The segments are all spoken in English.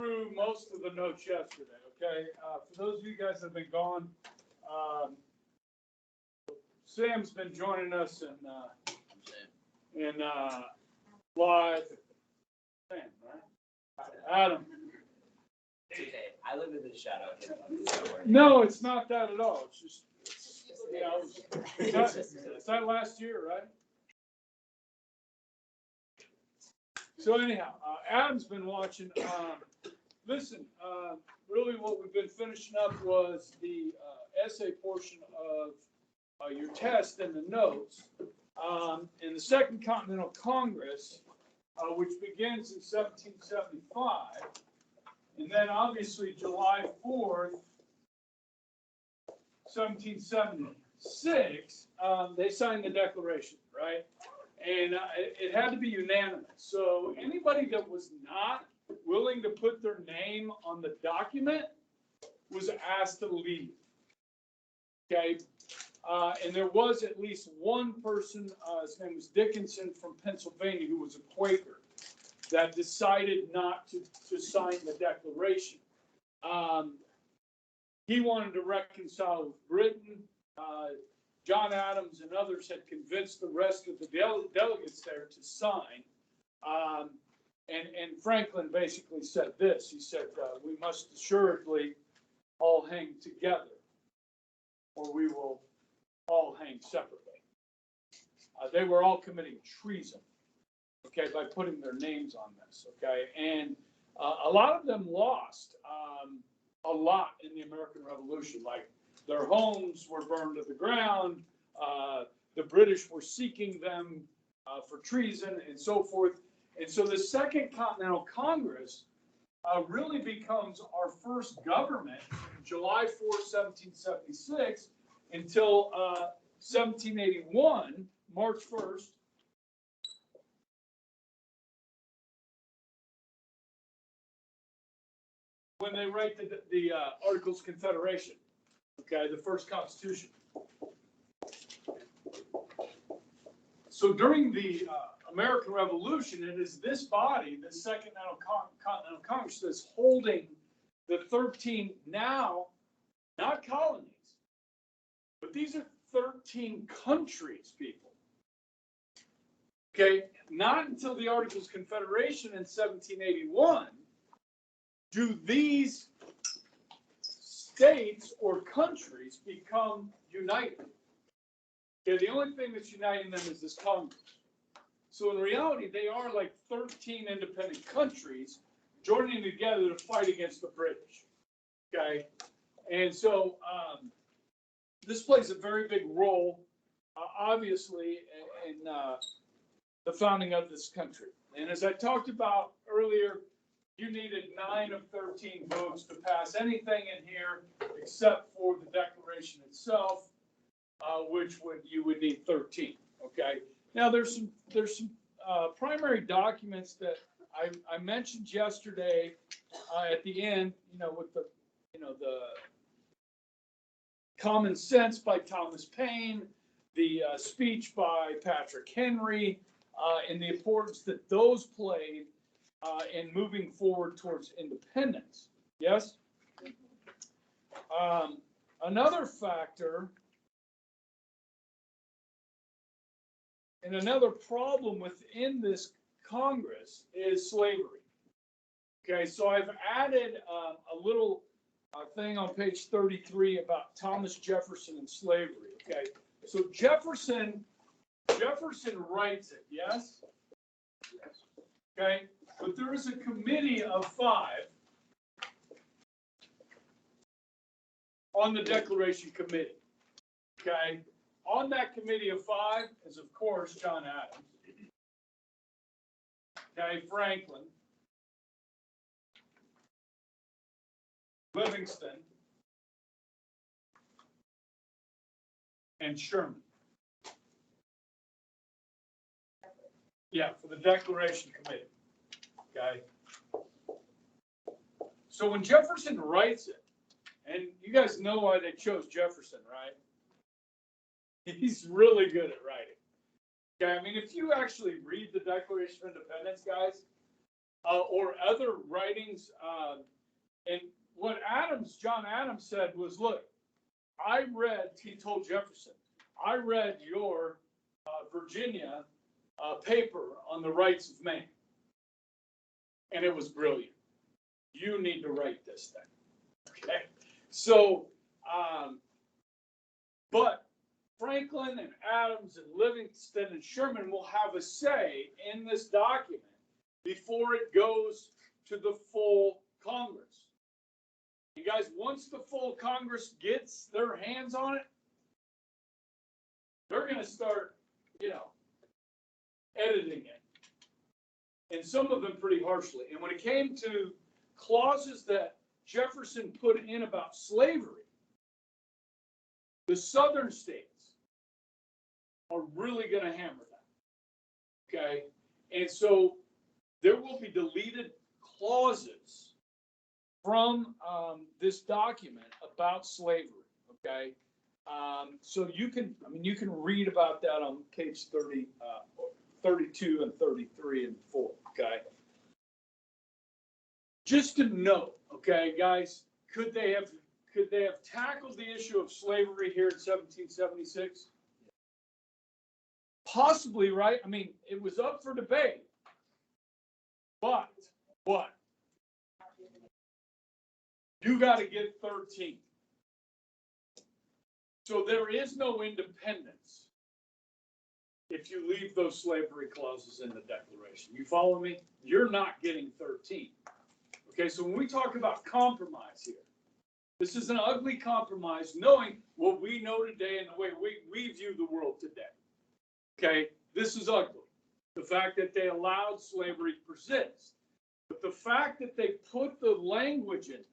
through most of the notes yesterday, okay? For those of you guys that have been gone, Sam's been joining us in live. Sam, right? Adam. It's okay. I live in the shadow. No, it's not that at all. It's just, you know, it's that last year, right? So anyhow, Adam's been watching. Listen, really what we've been finishing up was the essay portion of your test and the notes. In the Second Continental Congress, which begins in 1775, and then obviously July 4th, 1776, they signed the Declaration, right? And it had to be unanimous. So anybody that was not willing to put their name on the document was asked to leave. Okay? And there was at least one person, his name was Dickinson from Pennsylvania, who was a Quaker, that decided not to sign the Declaration. He wanted to reconcile with Britain. John Adams and others had convinced the rest of the delegates there to sign. And Franklin basically said this. He said, we must assuredly all hang together, or we will all hang separately. They were all committing treason, okay, by putting their names on this, okay? And a lot of them lost a lot in the American Revolution, like their homes were burned to the ground. The British were seeking them for treason and so forth. And so the Second Continental Congress really becomes our first government, July 4, 1776, until 1781, March 1st. When they write the Articles of Confederation, okay, the first Constitution. So during the American Revolution, it is this body, the Second Continental Congress, that's holding the 13 now, not colonies, but these are 13 countries, people. Okay, not until the Articles of Confederation in 1781 do these states or countries become united. Okay, the only thing that's uniting them is this Congress. So in reality, they are like 13 independent countries joining together to fight against the British. Okay, and so this plays a very big role, obviously, in the founding of this country. And as I talked about earlier, you needed 9 of 13 votes to pass anything in here except for the Declaration itself, which you would need 13. Okay. Now there's some primary documents that I mentioned yesterday at the end. With the Common Sense by Thomas Paine, the speech by Patrick Henry, and the importance that those played in moving forward towards independence. Yes? Another factor and another problem within this Congress is slavery. Okay, so I've added a little thing on page 33 about Thomas Jefferson and slavery. Okay, so Jefferson writes it, yes? Yes. Okay, but there is a committee of 5 on the Declaration Committee. Okay, on that committee of 5 is, of course, John Adams. Okay, Franklin, Livingston, and Sherman. Yeah, for the Declaration Committee. Okay. So when Jefferson writes it, and you guys know why they chose Jefferson, right? He's really good at writing. Okay, I mean, if you actually read the Declaration of Independence, guys, or other writings. And what John Adams said was, look, he told Jefferson, I read your Virginia paper on the rights of man. And it was brilliant. You need to write this thing. Okay. So, but Franklin and Adams and Livingston and Sherman will have a say in this document before it goes to the full Congress. And guys, once the full Congress gets their hands on it, they're going to start, editing it. And some of them pretty harshly. And when it came to clauses that Jefferson put in about slavery, the southern states are really going to hammer that. Okay? And so there will be deleted clauses from this document about slavery. Okay? So you can read about that on page 30, 32 and 33 and 4. Okay? Just to note, okay, guys, could they have tackled the issue of slavery here in 1776? Possibly, right? I mean, it was up for debate. But you got to get 13. So there is no independence if you leave those slavery clauses in the Declaration. You follow me? You're not getting 13. Okay, so when we talk about compromise here, this is an ugly compromise, knowing what we know today and the way we view the world today. Okay, this is ugly. The fact that they allowed slavery to persist. But the fact that they put the language in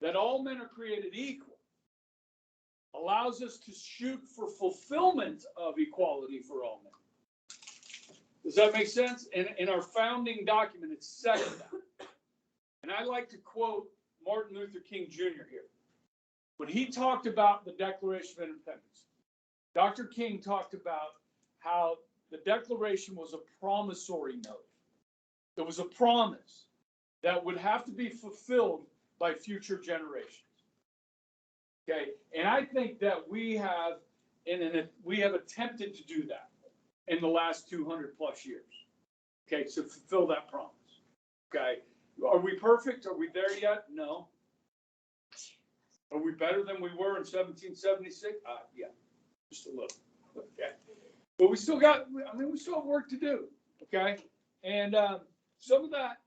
that all men are created equal allows us to shoot for fulfillment of equality for all men. Does that make sense? And in our founding document, it's said that. And I like to quote Martin Luther King Jr. here. When he talked about the Declaration of Independence, Dr. King talked about how the Declaration was a promissory note. It was a promise that would have to be fulfilled by future generations. Okay, and I think that we have attempted to do that in the last 200 plus years. Okay, to fulfill that promise. Okay, are we perfect? Are we there yet? No. Are we better than we were in 1776? Yeah, just a little. Okay, but we still have work to do. Okay, and some of that,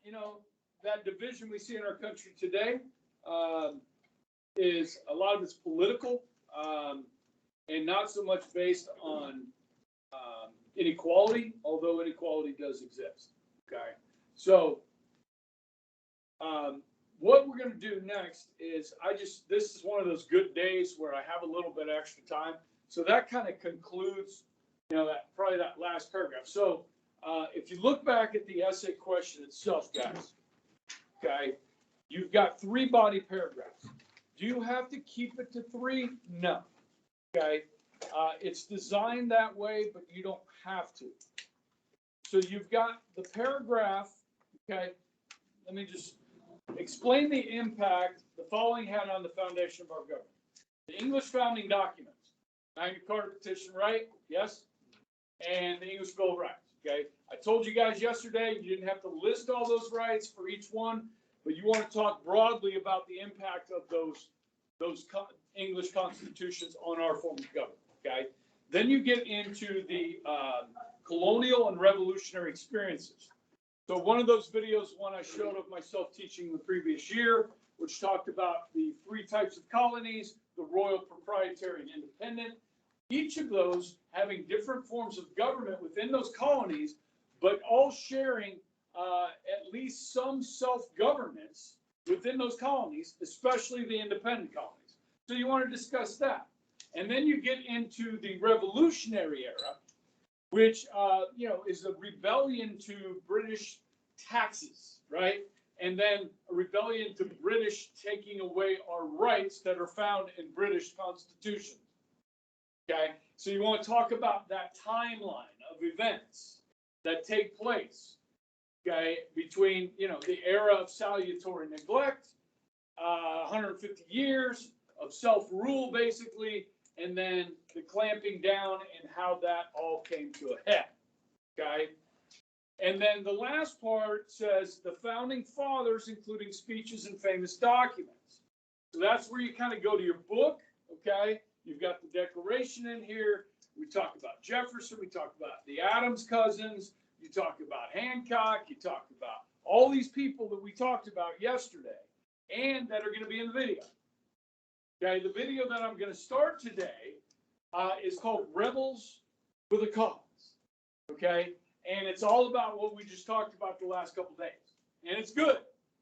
that division we see in our country today. Is a lot of it's political and not so much based on inequality, although inequality does exist. Okay, so what we're going to do next is this is one of those good days where I have a little bit extra time. So that kind of concludes, probably that last paragraph. So if you look back at the essay question itself, guys, okay, you've got 3 body paragraphs. Do you have to keep it to 3? No. Okay. It's designed that way, but you don't have to. So you've got the paragraph. Okay. Let me just explain the impact the following had on the foundation of our government. The English founding documents, Magna Carta petition right? Yes. And the English Bill of Rights. Okay. I told you guys yesterday you didn't have to list all those rights for each one. But you want to talk broadly about the impact of those English constitutions on our form of government, okay? Then you get into the colonial and revolutionary experiences. So one of those videos, one I showed of myself teaching the previous year, which talked about the 3 types of colonies, the royal, proprietary, and independent. Each of those having different forms of government within those colonies, but all sharing at least some self-governance within those colonies, especially the independent colonies. So you want to discuss that. And then you get into the revolutionary era, which, is a rebellion to British taxes, right? And then a rebellion to British taking away our rights that are found in British constitutions. Okay? So you want to talk about that timeline of events that take place. okay, between, the era of salutary neglect, 150 years of self-rule, basically, and then the clamping down and how that all came to a head, okay? And then the last part says the founding fathers, including speeches and famous documents. So that's where you kind of go to your book, okay? You've got the Declaration in here. We talk about Jefferson. We talk about the Adams cousins. You talk about Hancock. You talk about all these people that we talked about yesterday and that are going to be in the video. Okay, the video that I'm going to start today is called Rebels with a Cause. Okay, and it's all about what we just talked about the last couple days. And it's good.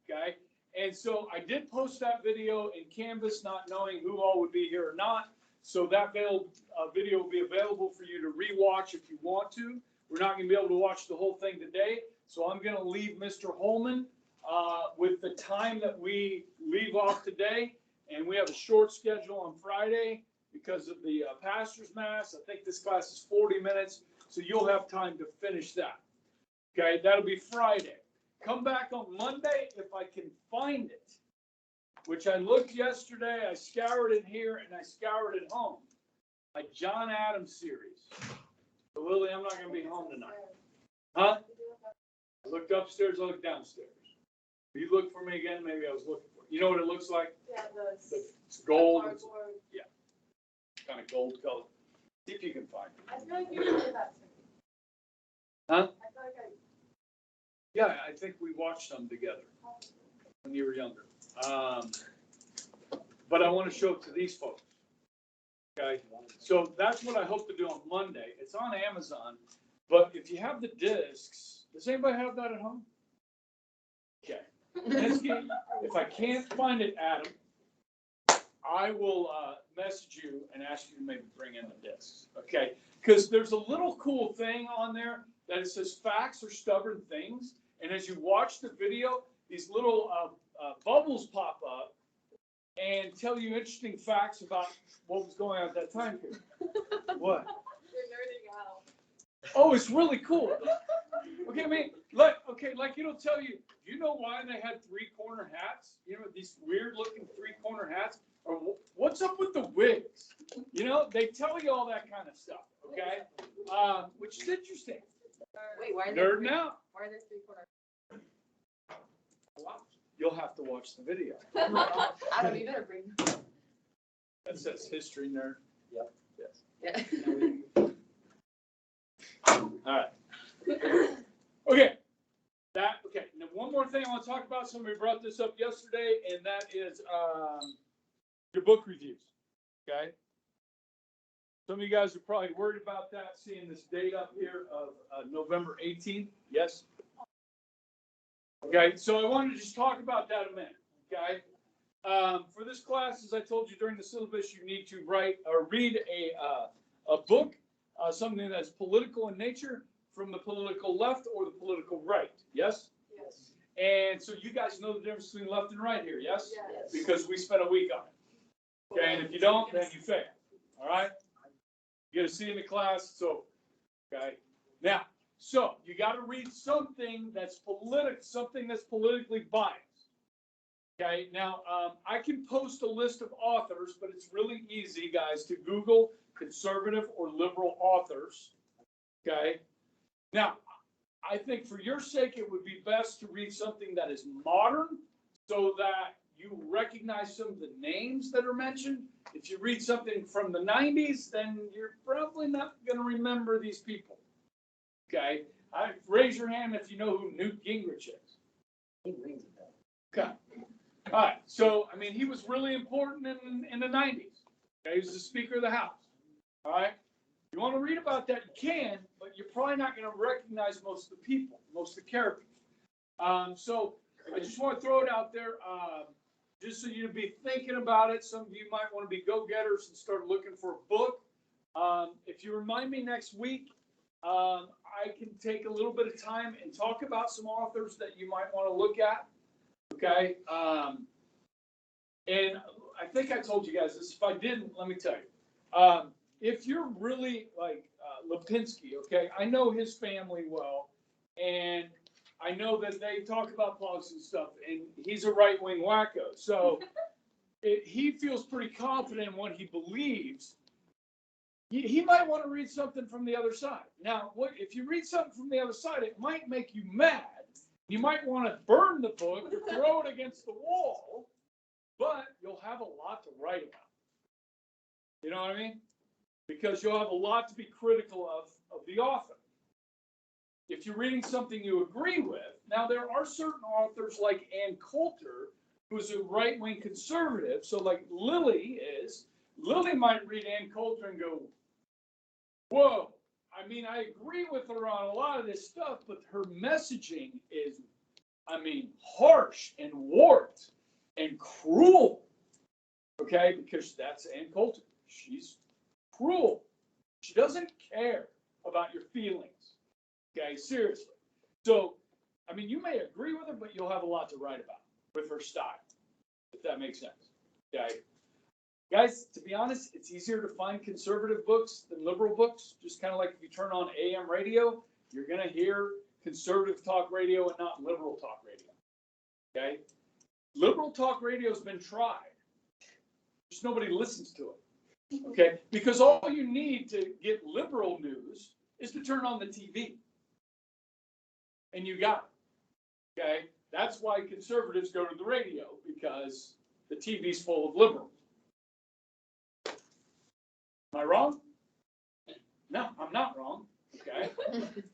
Okay, and so I did post that video in Canvas, not knowing who all would be here or not. So that video will be available for you to rewatch if you want to. We're not going to be able to watch the whole thing today. So I'm going to leave Mr. Holman with the time that we leave off today. And we have a short schedule on Friday because of the pastor's mass. I think this class is 40 minutes, so you'll have time to finish that. Okay, that'll be Friday. Come back on Monday if I can find it, which I looked yesterday. I scoured it here and I scoured it home. My John Adams series. So Lily, I'm not going to be home tonight. Huh? I looked upstairs, I looked downstairs. If you look for me again, maybe I was looking for it. You know what it looks like? Yeah, It's gold. cardboard. Yeah. Kind of gold color. See if you can find it. I feel like you did that to me. Huh? I feel like Yeah, I think we watched them together when you were younger. But I want to show it to these folks. Okay, so that's what I hope to do on Monday. It's on Amazon, but if you have the discs, does anybody have that at home? Okay. If I can't find it, Adam, I will message you and ask you to maybe bring in the discs. Okay, because there's a little cool thing on there that it says facts are stubborn things, and as you watch the video, these little bubbles pop up and tell you interesting facts about what was going on at that time period. What? you're nerding out. Oh, it's really cool. Okay, I mean, like it'll tell you, do you know why they had three-corner hats? You know, these weird-looking three-corner hats? Or what's up with the wigs? You know, they tell you all that kind of stuff, okay? Which is interesting. Wait, why are Nerding out. Why are there 3 corners? You'll have to watch the video. Adam, you better bring. That says history nerd. Yep. Yes. Yeah. All right. Okay. Okay. Now, one more thing I want to talk about. Somebody brought this up yesterday, and that is your book reviews. Okay. Some of you guys are probably worried about that, seeing this date up here of November 18th. Yes. Okay. So I wanted to just talk about that a minute. Okay. For this class, as I told you during the syllabus, you need to write or read a book, something that's political in nature, from the political left or the political right. Yes? Yes. And so you guys know the difference between left and right here, yes? Yes. Because we spent a week on it. Okay, and if you don't, then you fail. All right? You get a C in the class, it's over. Okay? Now, so you got to read something that's politically biased. Okay, now I can post a list of authors, but it's really easy, guys, to Google conservative or liberal authors. Okay, now I think for your sake, it would be best to read something that is modern so that you recognize some of the names that are mentioned. If you read something from the 90s, then you're probably not going to remember these people. Okay, raise your hand if you know who Newt Gingrich is. He rings a bell. Okay. All right, so, I mean, he was really important in the 90s. Okay, he was the Speaker of the House. All right? You want to read about that, you can, but you're probably not going to recognize most of the people, most of the characters. So I just want to throw it out there, just so you'd be thinking about it. Some of you might want to be go-getters and start looking for a book. If you remind me next week, I can take a little bit of time and talk about some authors that you might want to look at. Okay, and I think I told you guys this. If I didn't, let me tell you. If you're really like Lipinski, okay, I know his family well, and I know that they talk about politics and stuff, and he's a right-wing wacko. So he feels pretty confident in what he believes. He might want to read something from the other side. Now, if you read something from the other side, it might make you mad. You might want to burn the book or throw it against the wall, but you'll have a lot to write about. You know what I mean? Because you'll have a lot to be critical of the author. If you're reading something you agree with, now there are certain authors like Ann Coulter, who's a right-wing conservative. So like Lily might read Ann Coulter and go, whoa, I mean, I agree with her on a lot of this stuff, but her messaging is, I mean, harsh and warped and cruel. Okay, because that's Ann Coulter. She's cruel. She doesn't care about your feelings. Okay, seriously. So, I mean, you may agree with her, but you'll have a lot to write about with her style, if that makes sense. Okay. Guys, to be honest, it's easier to find conservative books than liberal books. Just kind of like if you turn on AM radio, you're going to hear conservative talk radio and not liberal talk radio. Okay? Liberal talk radio has been tried. Just nobody listens to it. Okay? Because all you need to get liberal news is to turn on the TV. And you got it. Okay? That's why conservatives go to the radio, because the TV's full of liberals. Am I wrong? No, I'm not wrong. Okay?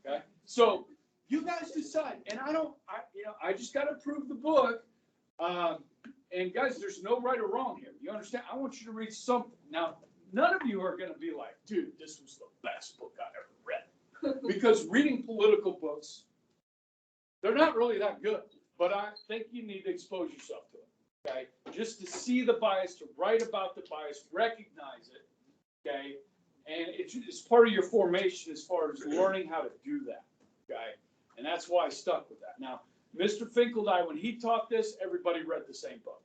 Okay? So you guys decide. And I just got to approve the book. And guys, there's no right or wrong here. You understand? I want you to read something. Now, none of you are going to be like, dude, this was the best book I ever read. Because reading political books, they're not really that good. But I think you need to expose yourself to it. Okay? Just to see the bias, to write about the bias, recognize it. Okay? And it's part of your formation as far as learning how to do that. Okay? And that's why I stuck with that. Now, Mr. Finkeldine, when he taught this, everybody read the same book.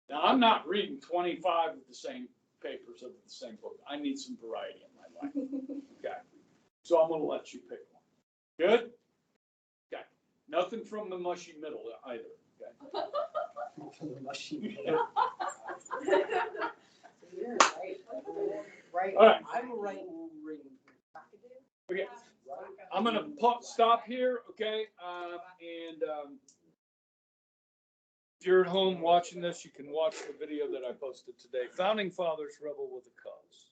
Now, I'm not reading 25 of the same papers of the same book. I need some variety in my life. Okay. So I'm going to let you pick one. Good? Okay. Nothing from the mushy middle either. Okay. From the machine. You're right. All right. I'm a right wing. Okay. I'm going to stop here. Okay. If you're at home watching this, you can watch the video that I posted today. Founding Fathers Rebel with a Cause.